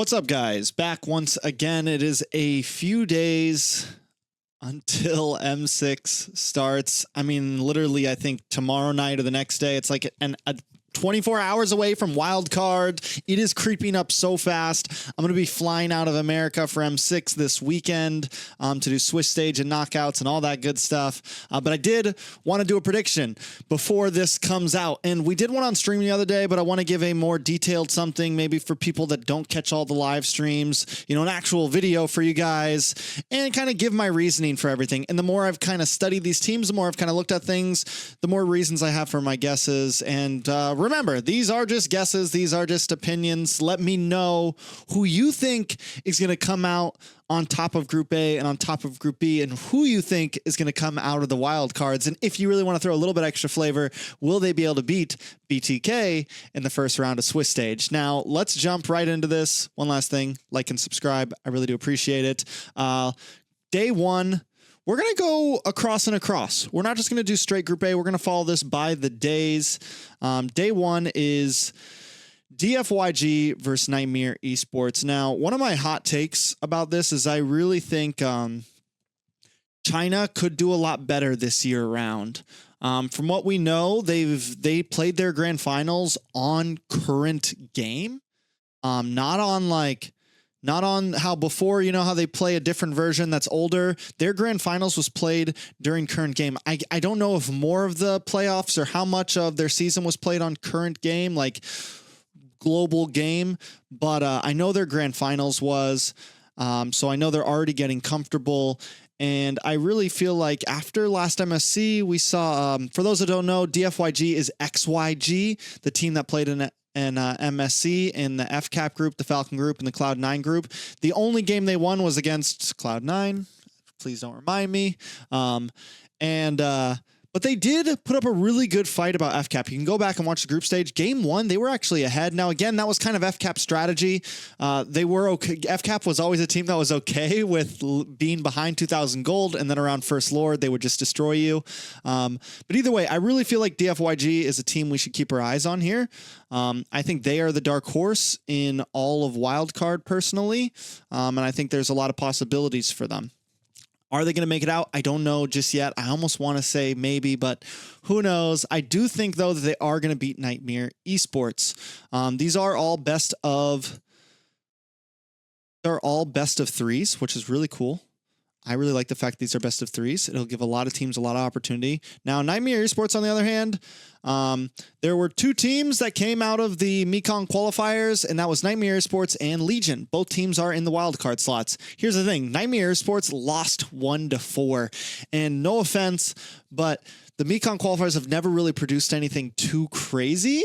What's up, guys? Back once again. It is a few days until M6 starts. I mean, literally, I think tomorrow night or the next day. It's like a 24 hours away from wildcard. It is creeping up so fast. I'm going to be flying out of America for M6 this weekend to do Swiss stage and knockouts and all that good stuff. But I did want to do a prediction before this comes out. And we did one on stream the other day, but I want to give a more detailed something maybe for people that don't catch all the live streams, you know, an actual video for you guys and kind of give my reasoning for everything. And the more I've kind of studied these teams, the more I've kind of looked at things, the more reasons I have for my guesses. And remember, these are just guesses. These are just opinions. Let me know who you think is going to come out on top of Group A and on top of Group B, and who you think is going to come out of the wild cards. And if you really want to throw a little bit extra flavor, will they be able to beat BTK in the first round of Swiss stage? Now, let's jump right into this. One last thing, like and subscribe. I really do appreciate it. Day one. We're going to go across and across. We're not just going to do straight Group A. We're going to follow this by the days. Day one is DFYG versus Nightmare Esports. Now, one of my hot takes about this is I really think China could do a lot better this year around. From what we know, they played their grand finals on current game, not on how before, you know, how they play a different version that's older. Their grand finals was played during current game. I don't know if more of the playoffs or how much of their season was played on current game, like global game, but I know their grand finals was. So I know they're already getting comfortable. And I really feel like after last MSC, we saw, for those that don't know, DFYG is XYG, the team that played in MSC in the FCAP group, the Falcon group, and the Cloud9 group. The only game they won was against Cloud9. Please don't remind me. But they did put up a really good fight about FCAP. You can go back and watch the group stage. Game one, they were actually ahead. Now, again, that was kind of FCAP strategy. They were okay. FCAP was always a team that was okay with being behind 2,000 gold, and then around First Lord, they would just destroy you. But either way, I really feel like DFYG is a team we should keep our eyes on here. I think they are the dark horse in all of wildcard personally, and I think there's a lot of possibilities for them. Are they going to make it out? I don't know just yet. I almost want to say maybe, but who knows? I do think, though, that they are going to beat Nightmare Esports. These are all best of threes, which is really cool. I really like the fact these are best of threes. It'll give a lot of teams a lot of opportunity. Now, Nightmare Esports, on the other hand, there were two teams that came out of the Mekong qualifiers, and that was Nightmare Esports and Legion. Both teams are in the wildcard slots. Here's the thing. Nightmare Esports lost 1-4. And no offense, but the Mekong qualifiers have never really produced anything too crazy.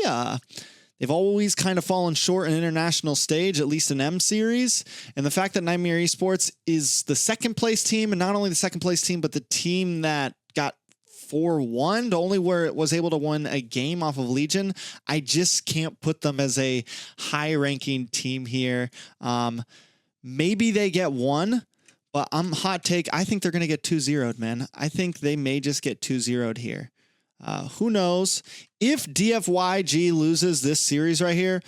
They've always kind of fallen short in international stage, at least in M series. And the fact that Nightmare Esports is the second place team, and not only the second place team, but the team that got 4-1, only where it was able to win a game off of Legion, I just can't put them as a high ranking team here. Maybe they get one, but I'm hot take. I think they're going to get 2-0'd, man. I think they may just get 2-0'd here. Who knows? If DFYG loses this series right here,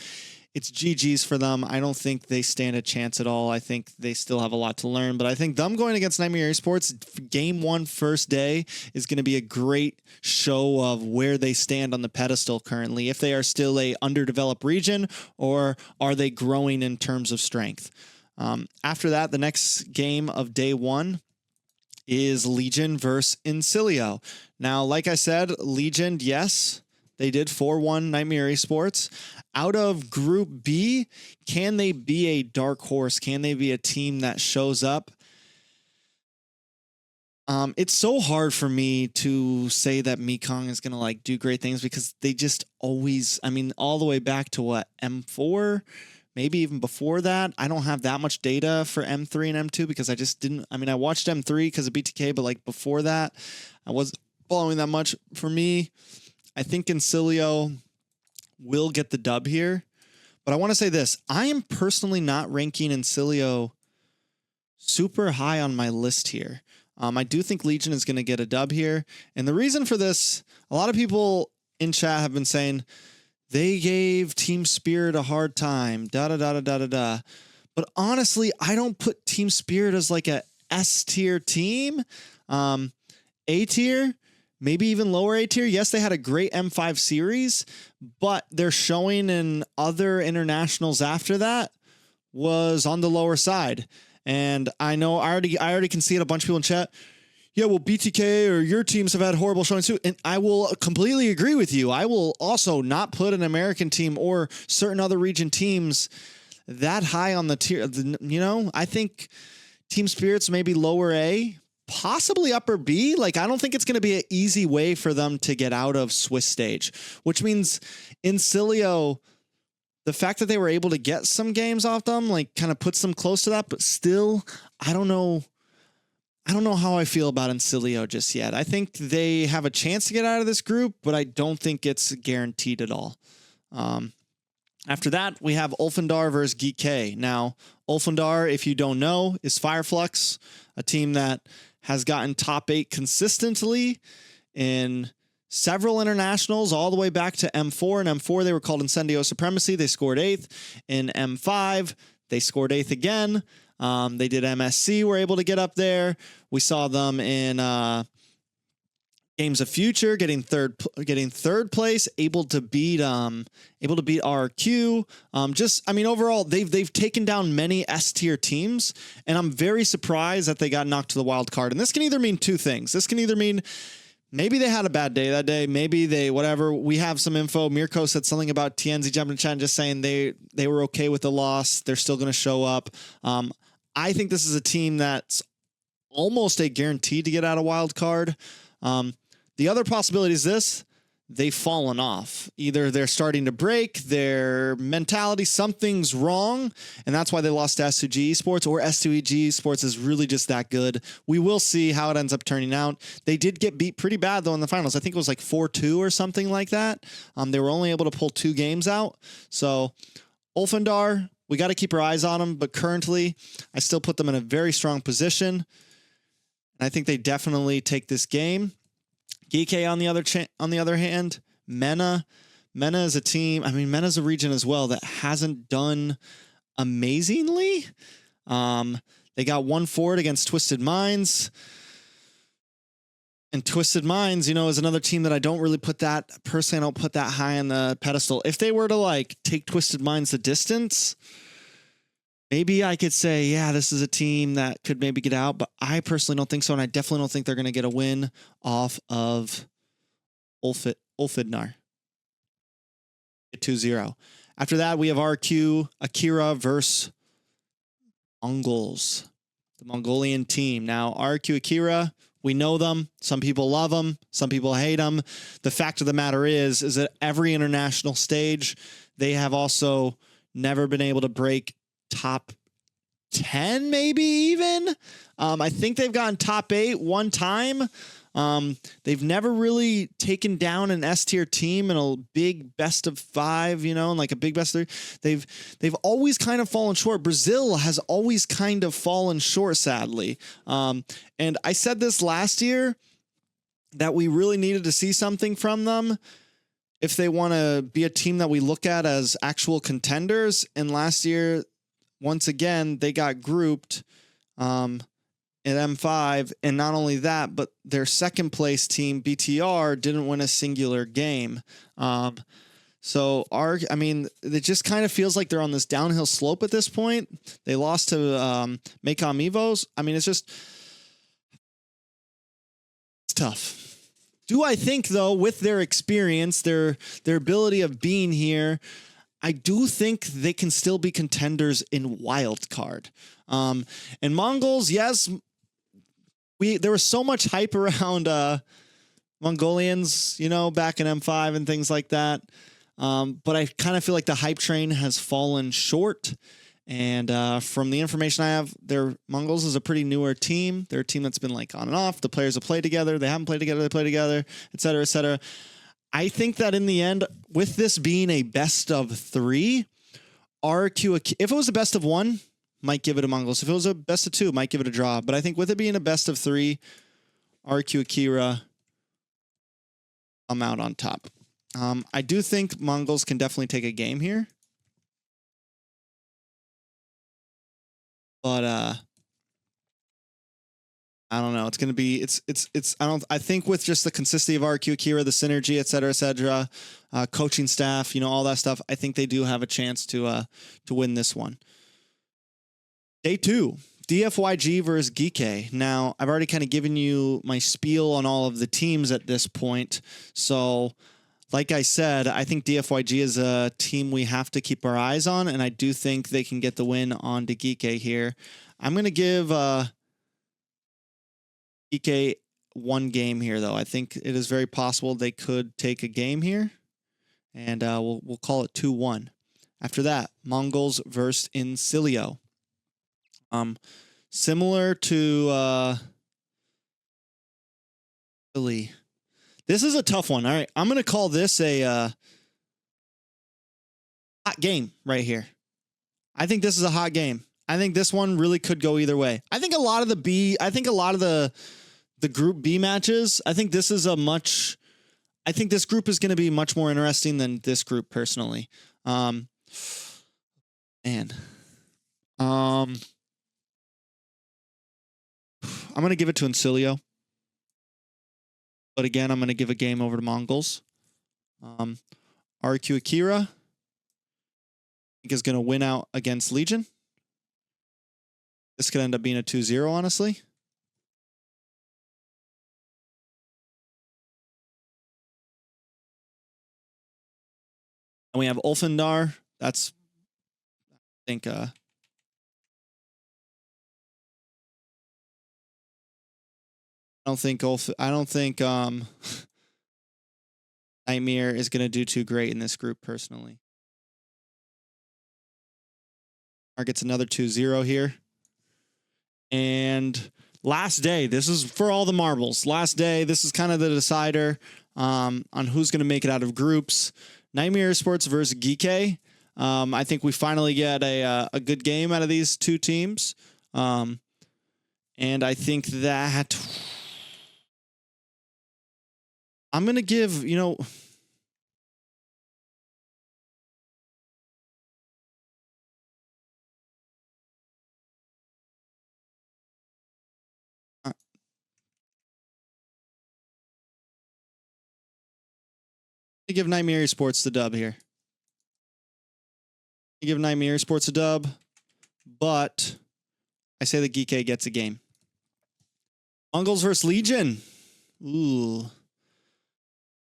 it's GG's for them. I don't think they stand a chance at all. I think they still have a lot to learn, but I think them going against Nightmare Esports game one first day is going to be a great show of where they stand on the pedestal currently. If they are still a underdeveloped region, or are they growing in terms of strength? After that, the next game of day one is Legion versus Insilio. Now, like I said, Legion, yes, they did 4-1 Nightmare Esports. Out of Group B, can they be a dark horse? Can they be a team that shows up? It's so hard for me to say that Mekong is going to do great things, because they just always, I mean, all the way back to what, M4? Maybe even before that. I don't have that much data for M3 and M2 because I just didn't. I mean, I watched M3 because of BTK, but before that, I wasn't following that much. For me, I think Insilio will get the dub here. But I want to say this. I am personally not ranking Insilio super high on my list here. I do think Legion is going to get a dub here. And the reason for this, a lot of people in chat have been saying, they gave Team Spirit a hard time, da-da-da-da-da-da-da. But honestly, I don't put Team Spirit as like a S tier team. A tier, maybe even lower A tier. Yes, they had a great M5 series, but their showing in other internationals after that was on the lower side. And I know I already can see it. A bunch of people in chat. Yeah, well, BTK or your teams have had horrible showings too. And I will completely agree with you. I will also not put an American team or certain other region teams that high on the tier. You know, I think Team Spirit's maybe lower A, possibly upper B. Like, I don't think it's going to be an easy way for them to get out of Swiss stage, which means Insilio, the fact that they were able to get some games off them, like, kind of puts them close to that. But still, I don't know how I feel about Insilio just yet. I think they have a chance to get out of this group, but I don't think it's guaranteed at all. After that, we have Ulfandar versus Geek K. Now, Ulfandar, if you don't know, is Fireflux, a team that has gotten top 8 consistently in several internationals, all the way back to M4. In M4, they were called Incendio Supremacy. They scored 8th. In M5, they scored 8th again. They did MSC, were able to get up there. We saw them in Games of Future getting third place, able to beat RQ. Overall, they've taken down many S tier teams, and I'm very surprised that they got knocked to the wild card. And this can either mean two things. This can either mean maybe they had a bad day that day. Maybe they, whatever. We have some info. Mirko said something about TNZ jumping in chat and just saying they were okay with the loss. They're still going to show up. I think this is a team that's almost a guarantee to get out of wild card. The other possibility is this: they've fallen off. Either they're starting to break, their mentality, something's wrong, and that's why they lost to S2G Esports, or S2EG Esports is really just that good. We will see how it ends up turning out. They did get beat pretty bad, though, in the finals. I think it was like 4-2 or something like that. They were only able to pull 2 games out. So, Ulfandar, we got to keep our eyes on them, but currently, I still put them in a very strong position. And I think they definitely take this game. Geek on the other hand, Mena is a team. I mean, Mena's a region as well that hasn't done amazingly. They got 1-4 against Twisted Minds. And Twisted Minds, you know, is another team that I don't really put that, personally, I don't put that high on the pedestal. If they were to, like, take Twisted Minds the distance, maybe I could say, yeah, this is a team that could maybe get out, but I personally don't think so, and I definitely don't think they're going to get a win off of Ulfidnar. 2-0. After that, we have RQ, Akira versus Mongols, the Mongolian team. Now, RQ, Akira, we know them. Some people love them. Some people hate them. The fact of the matter is that every international stage, they have also never been able to break top 10, maybe even. I think they've gotten top 8 one time. They've never really taken down an S tier team in a big best of 5, you know, and like a big best of 3. They've always kind of fallen short. Brazil has always kind of fallen short, sadly. And I said this last year that we really needed to see something from them if they want to be a team that we look at as actual contenders. And last year, once again, they got grouped at M5, and not only that, but their second place team, BTR, didn't win a singular game. It just kind of feels like they're on this downhill slope at this point. They lost to Maycom Evos. I mean, it's tough. Do I think, though, with their experience, their ability of being here, I do think they can still be contenders in wildcard. And Mongols, yes, there was so much hype around Mongolians, you know, back in M5 and things like that. But I kind of feel like the hype train has fallen short. And from the information I have, Mongols is a pretty newer team. They're a team that's been like on and off. The players have played together. They haven't played together. They play together, et cetera, et cetera. I think that in the end, with this being a best of 3, RQ, if it was a best of 1, might give it a Mongols. If it was a best of 2, might give it a draw. But I think with it being a best of 3, RQ Akira, I'm out on top. I do think Mongols can definitely take a game here. But I don't know. It's going to be, I think with just the consistency of RQ, Akira, the synergy, et cetera, coaching staff, all that stuff, I think they do have a chance to win this one. Day 2, DFYG versus Geek. Now, I've already kind of given you my spiel on all of the teams at this point. So, like I said, I think DFYG is a team we have to keep our eyes on, and I do think they can get the win on to Geek here. I'm going to give Geek one game here, though. I think it is very possible they could take a game here, and we'll call it 2-1. After that, Mongols versus Insilio. Similar to Philly. This is a tough one. All right, I'm going to call this a hot game right here. I think this is a hot game. I think this one really could go either way. I think a lot of the Group B matches, I think this group is going to be much more interesting than this group personally. I'm going to give it to Insilio. But again, I'm going to give a game over to Mongols. RQ Akira, I think, is going to win out against Legion. This could end up being a 2-0, honestly. And we have Ulfandar. That's, I think, I don't think Nightmare is going to do too great in this group personally. Our gets another 2-0 here. And last day, this is for all the marbles. Last day, this is kind of the decider on who's going to make it out of groups. Nightmare Sports versus Geek. I think we finally get a good game out of these two teams. And I think that I'm going to give, give Nightmare Sports the dub here. Give Nightmare Sports a dub, but I say the Geek gets a game. Mongols versus Legion. Ooh.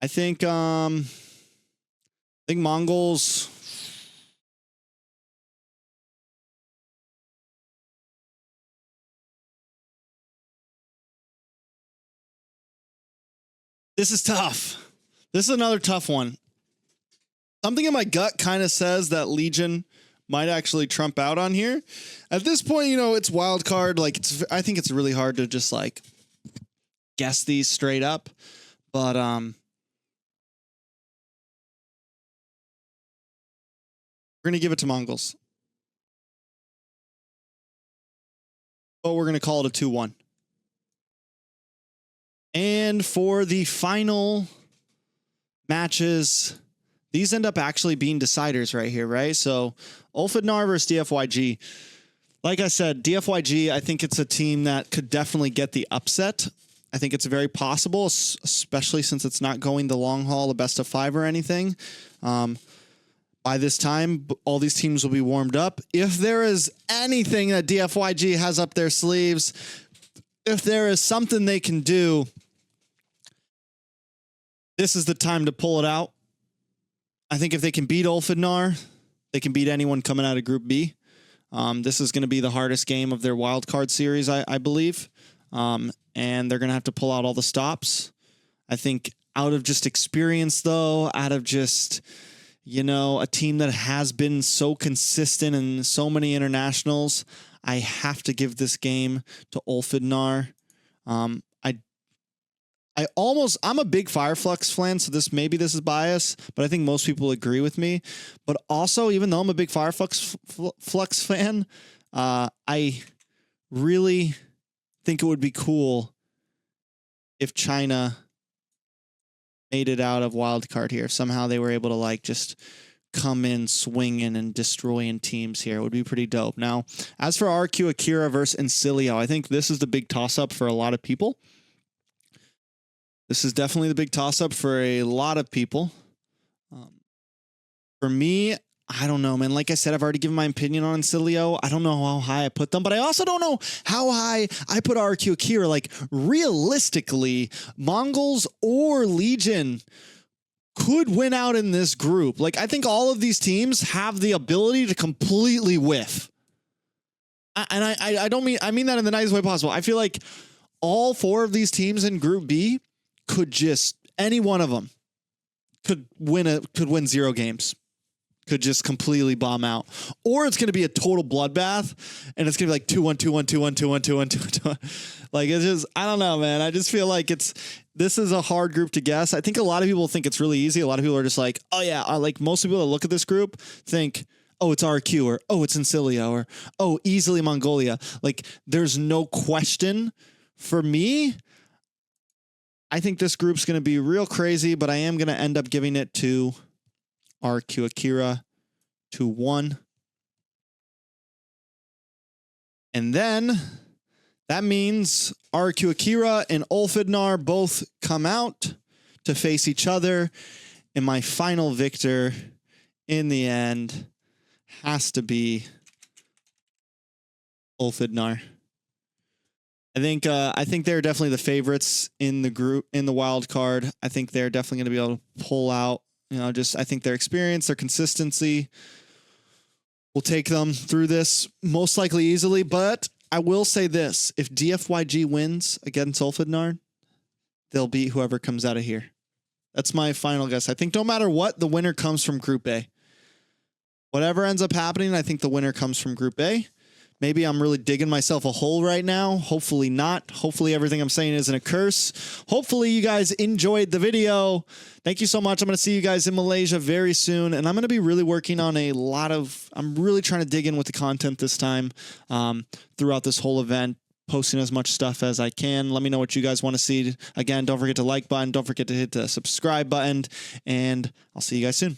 I think Mongols. This is tough. This is another tough one. Something in my gut kind of says that Legion might actually trump out on here. At this point, it's wild card. I think it's really hard to just guess these straight up. But we're going to give it to Mongols. But we're going to call it a 2-1. And for the final matches, these end up actually being deciders right here, right? So Ulfandar versus DFYG. Like I said, DFYG, I think it's a team that could definitely get the upset. I think it's very possible, especially since it's not going the long haul, the best of 5 or anything. By this time, all these teams will be warmed up. If there is anything that DFYG has up their sleeves, if there is something they can do, this is the time to pull it out. I think if they can beat Ulfandar, they can beat anyone coming out of Group B. This is going to be the hardest game of their wildcard series, I believe. And they're going to have to pull out all the stops. I think out of just experience, though, out of just, a team that has been so consistent in so many internationals, I have to give this game to Ulfandar. I'm a big Fireflux fan, so this is bias, but I think most people agree with me. But also, even though I'm a big Fireflux fan, I really think it would be cool if China made it out of wildcard here. Somehow they were able to just come in swinging and destroying teams here. It would be pretty dope. Now, as for RQ Akira versus Insilio, I think this is the big toss-up for a lot of people. This is definitely the big toss-up for a lot of people. For me, I don't know, man. Like I said, I've already given my opinion on Insilio. I don't know how high I put them, but I also don't know how high I put RQ Akira. Like, realistically, Mongols or Legion could win out in this group. Like, I think all of these teams have the ability to completely whiff. I don't mean, I mean that in the nicest way possible. I feel like all 4 of these teams in Group B could just, any one of them could win 0 games. Could just completely bomb out. Or it's going to be a total bloodbath, and it's going to be like 2-1, 2-1, 2-1, 2-1, 2-1, 2-1. Like, it's just, I don't know, man. I just feel like this is a hard group to guess. I think a lot of people think it's really easy. A lot of people are just like, oh yeah, like most people that look at this group think, oh, it's RQ, or oh, it's Insilio, or oh, easily Mongolia. Like, there's no question. For me, I think this group's going to be real crazy, but I am going to end up giving it to RQ Akira 2-1. And then that means RQ Akira and Ulfidnar both come out to face each other. And my final victor in the end has to be Ulfidnar. I think they're definitely the favorites in the group, in the wild card. I think they're definitely going to be able to pull out. You know, just I think their experience, their consistency will take them through this most likely easily. But I will say this: if DFYG wins against Ulfidnar, they'll beat whoever comes out of here. That's my final guess. I think no matter what, the winner comes from Group A. Whatever ends up happening, I think the winner comes from Group A. Maybe I'm really digging myself a hole right now. Hopefully not. Hopefully everything I'm saying isn't a curse. Hopefully you guys enjoyed the video. Thank you so much. I'm going to see you guys in Malaysia very soon. And I'm going to be really working on I'm really trying to dig in with the content this time throughout this whole event, posting as much stuff as I can. Let me know what you guys want to see. Again, don't forget to like button. Don't forget to hit the subscribe button. And I'll see you guys soon.